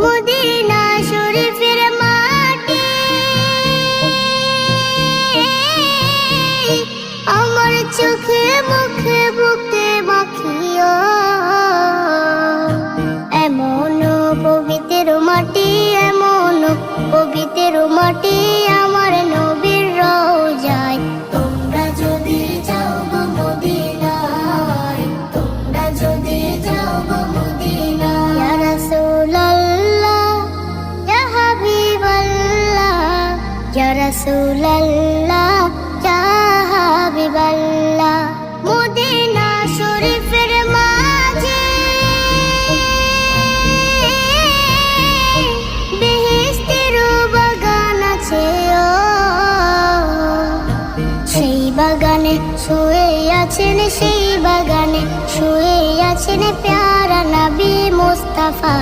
Medina শরীফের মাটি আমার চোখে মুখে বুকে মাখিও। এমন পবিত্র মাটি, এমন পবিত্র মাটি আমার নবীর রওজায়। তোমরা যদি যাও গো মদিনায়, তোমরা যদি যাও গো মদিনায়। ইয়া রাসূলুল্লাহ, ইয়া হাবিবাল্লাহ, ইয়া রাসূলুল্লাহ, ইয়া হাবিবাল্লাহ। মদিনা শরীফের মাঝে বেহেশতের বাগান আছে ও। সেই বাগানে শুয়ে আছেন, সেই বাগানে শুয়ে আছেন প্যারা নবী মুস্তাফা।